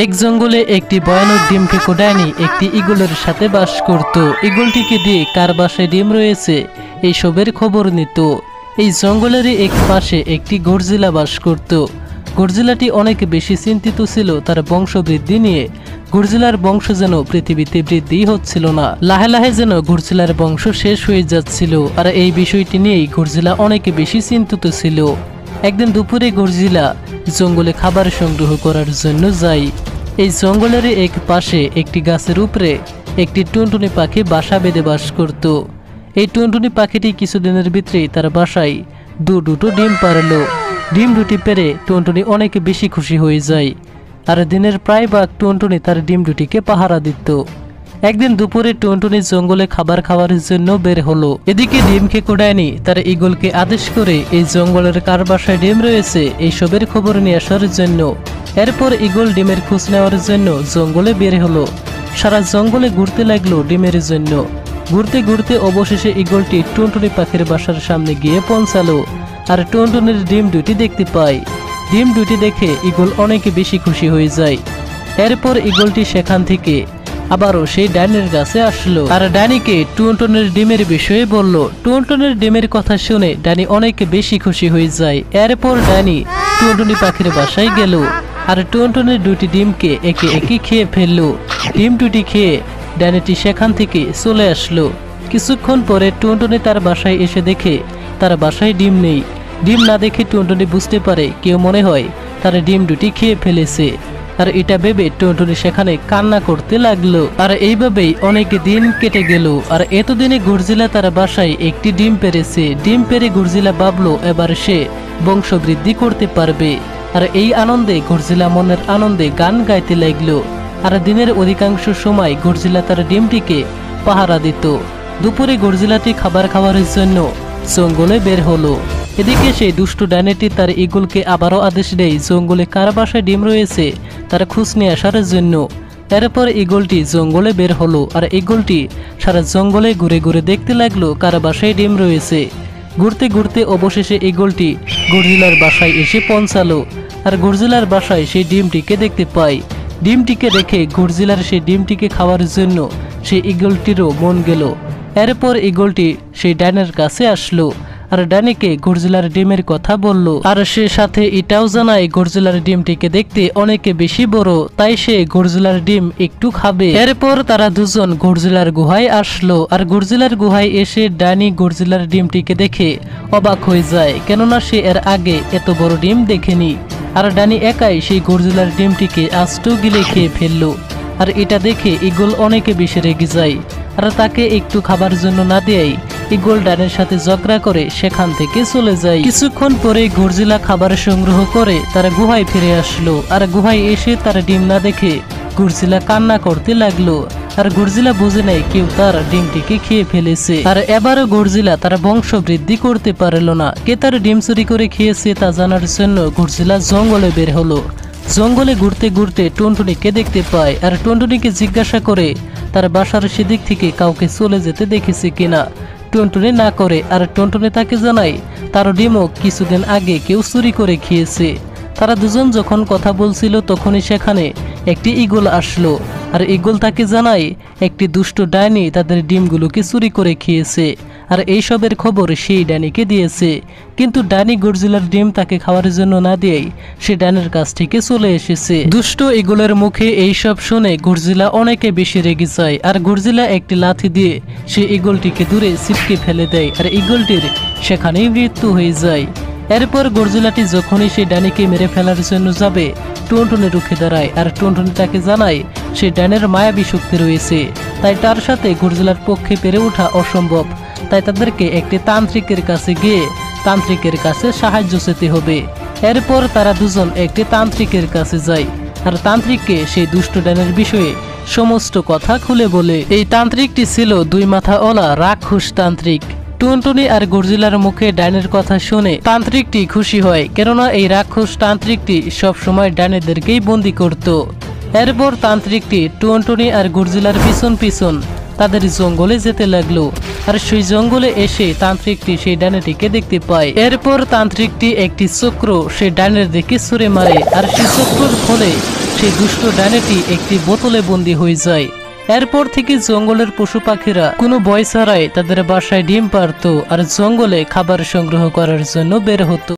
এক জঙ্গলে একটি ভয়ানক ডিম ফেঁকো ডাইনি একটি ঈগলের সাথে বাস করত। ঈগলটিকে দিয়ে কার বাসায় ডিম রয়েছে এইসবের খবর নিত। এই জঙ্গলেরই এক পাশে একটি গরজিলা বাস করত। গরজিলাটি অনেক বেশি চিন্তিত ছিল তার বংশবৃদ্ধি নিয়ে। গরজিলার বংশ যেন পৃথিবীতে বৃদ্ধি হচ্ছিল না, লাহে লাহে যেন গরজিলার বংশ শেষ হয়ে যাচ্ছিল। আর এই বিষয়টি নিয়েই গরজিলা অনেক বেশি চিন্তিত ছিল। একদিন দুপুরে গরজিলা জঙ্গলে খাবার সংগ্রহ করার জন্য যায়। এই জঙ্গলের এক পাশে একটি গাছের উপরে একটি টুনটুনি পাখি বাসা বেঁধে বাস করত। এই টুনটুনি পাখিটি কিছুদিনের ভিতরেই তার বাসায় দুটো ডিম পারল। ডিম দুটি পেরে টুনটুনি অনেক বেশি খুশি হয়ে যায়। আর দিনের প্রায় ভাগ টুনটুনি তার ডিম দুটিকে পাহারা দিত। একদিন দুপুরে টুনটুনি জঙ্গলে খাবার খাওয়ার জন্য বের হলো। এদিকে ডিম খেকো ডাইনি তার ঈগলকে আদেশ করে এই জঙ্গলের কার বাসায় ডিম রয়েছে এইসবের খবর নিয়ে আসার জন্য। এরপর ঈগল ডিমের খোঁজ নেওয়ার জন্য জঙ্গলে বের হলো। সারা জঙ্গলে ঘুরতে লাগলো ডিমের জন্য। ঘুরতে ঘুরতে অবশেষে ঈগলটি টুনটুনি পাখির বাসার সামনে গিয়ে পৌঁছালো। আর টুনটুনির ডিম দুটি দেখতে পায়। ডিম দুটি দেখে ঈগল অনেক বেশি খুশি হয়ে যায়। এরপর ঈগলটি সেখান থেকে আবারও সেই ডাইনির কাছে আসলো আর ডাইনিকে টুনটুনির ডিমের বিষয়ে বলল। টুনটুনির ডিমের কথা শুনে ডাইনি অনেক বেশি খুশি হয়ে যায়। এরপর ডাইনি টুনটুনি পাখির বাসায় গেল আর টুনটুনির দুটি ডিমকে একে একে খেয়ে ফেললো। ডিম দুটি খেয়ে ডাইনিটি সেখান থেকে চলে আসলো। কিছুক্ষণ পরে টুনটুনি তার বাসায় এসে দেখে তার বাসায় ডিম নেই। ডিম না দেখে টুনটুনি বুঝতে পারে কেউ মনে হয় তার ডিম দুটি খেয়ে ফেলেছে। আর এটা ভেবে টুনটুনি সেখানে কান্না করতে লাগলো। আর এইভাবেই অনেক দিন কেটে গেল। আর এতদিনে গরজিলা তার বাসায় একটি ডিম পেরেছে। ডিম পেরে গরজিলা ভাবলো এবার সে বংশবৃদ্ধি করতে পারবে। আর এই আনন্দে গরজিলা মনের আনন্দে গান গাইতে লাগলো। আর দিনের অধিকাংশ সময় গরজিলা তার ডিমটিকে পাহারা দিত। দুপুরে গরজিলাটি খাবার খাওয়ার জন্য জঙ্গলে বের হলো। এদিকে সেই দুষ্ট ডাইনিটি তার ঈগলকে আবারও আদেশ দেয় জঙ্গলে কার বাসায় ডিম রয়েছে তার খোঁজ নিয়ে আসার জন্য। এরপর ঈগলটি জঙ্গলে বের হলো আর ঈগলটি সারা জঙ্গলে ঘুরে ঘুরে দেখতে লাগলো কার বাসায় ডিম রয়েছে। ঘুরতে ঘুরতে অবশেষে ঈগলটি গরজিলার বাসায় এসে পৌঁছালো। আর গরজিলার বাসায় সেই ডিমটিকে দেখতে পায়। ডিমটিকে দেখে গরজিলার সেই ডিমটিকে খাওয়ার জন্য সেই ঈগলটিরও মন গেল। এরপর ঈগলটি সেই ডাইনের কাছে আসলো আর ডাইনিকে গরজিলার ডিমের কথা বলল। আর সে সাথে এটাও জানায় গরজিলার ডিমটিকে দেখতে অনেক বেশি বড়, তাই সে গরজিলার ডিম একটু খাবে। এরপর তারা দুজন গরজিলার গুহায় আসলো। আর গরজিলার গুহায় এসে ডাইনি গরজিলার ডিমটিকে দেখে অবাক হয়ে যায়, কেননা সে এর আগে এত বড় ডিম দেখেনি। আর ডাইনি একাই সেই গরজিলার ডিমটিকে আস্ত গিলে খেয়ে ফেললো। আর এটা দেখে ঈগল অনেক বেশি রেগে যায়। আর তাকে একটু খাবার জন্য না দেয় ঈগল ডাইনির সাথে ঝগড়া করে সেখান থেকে চলে যায়। কিছুক্ষণ পরে গরজিলা খাবার সংগ্রহ করে তার গুহায় ফিরে আসলো। আর গুহায় এসে তার ডিম না দেখে গরজিলা কান্না করতে লাগলো। আর গরজিলা বুঝে নেয় কেউ তার ডিমটিকে খেয়ে ফেলেছে। আর এবারও গরজিলা তার বংশ বৃদ্ধি করতে পারল না। কে তার ডিম চুরি করে খেয়েছে তা জানার জন্য গরজিলা জঙ্গলে বের হলো। জঙ্গলে ঘুরতে ঘুরতে টুনটুনিকে দেখতে পায়। আর টুনটুনিকে জিজ্ঞাসা করে তার বাসার সেদিক থেকে কাউকে চলে যেতে দেখেছে কিনা। টুনটুনি না করে। আর টুনটুনি তাকে জানায় তার ডিমও কিছুদিন আগে কেউ চুরি করে খেয়েছে। তারা দুজন যখন কথা বলছিল তখনই সেখানে একটি ঈগল আসলো। আর ঈগল তাকে জানায় একটি দুষ্ট ডাইনি তাদের ডিমগুলোকে চুরি করে খেয়েছে। আর এইসবের খবর সেই ডাইনিকে দিয়েছে। কিন্তু ডাইনি গরজিলার ডিম তাকে খাওয়ার জন্য না দিয়েই সে ডাইনির কাছ থেকে চলে এসেছে। দুষ্ট ঈগলের মুখে এইসব শুনে গরজিলা অনেকে বেশি রেগে যায়। আর গরজিলা একটি লাথি দিয়ে সে ঈগলটিকে দূরে ছিটকে ফেলে দেয়। আর ঈগলটির সেখানেই মৃত্যু হয়ে যায়। এরপর গরজিলাটি যখনই সেই ডাইনিকে মেরে ফেলার জন্য যাবে টুনটুনি রুখে দাঁড়ায়। আর টুনটুনি তাকে জানায় সেই ডাইনের মায়াবী শক্তি রয়েছে, তাই তার সাথে গরজিলার পক্ষে পেরে ওঠা অসম্ভব। তাই তাদেরকে একটি তান্ত্রিকের কাছে গিয়ে তান্ত্রিকের কাছে সাহায্য চেতে হবে। এরপর তারা দুজন একটি তান্ত্রিকের কাছে যায়। আর তান্ত্রিককে সেই দুষ্ট ডাইনের বিষয়ে সমস্ত কথা খুলে বলে। এই তান্ত্রিকটি ছিল দুই মাথাওয়ালা রাক্ষস তান্ত্রিক। টুনটুনি আর গরজিলার মুখে ডাইনের কথা শুনে তান্ত্রিকটি খুশি হয়, কেননা এই রাক্ষস তান্ত্রিকটি সবসময় ডাইনেদেরকেই বন্দি করত। এরপর তান্ত্রিকটি টুনটুনি আর গরজিলার পিছন পিছন তাদের জঙ্গলে যেতে লাগলো। আর সেই জঙ্গলে এসে তান্ত্রিকটি সেই ডাইনিটিকে দেখতে পায়। এরপর তান্ত্রিকটি একটি চক্র সেই ডাইনের দিকে ছুঁড়ে মারে। আর সেই চক্রের ফলে সেই দুষ্ট ডাইনিটি একটি বোতলে বন্দী হয়ে যায়। এরপর থেকে জঙ্গলের পশু পাখিরা কোনো ভয় ছাড়াই তাদের বাসায় ডিম পারত আর জঙ্গলে খাবার সংগ্রহ করার জন্য বের হতো।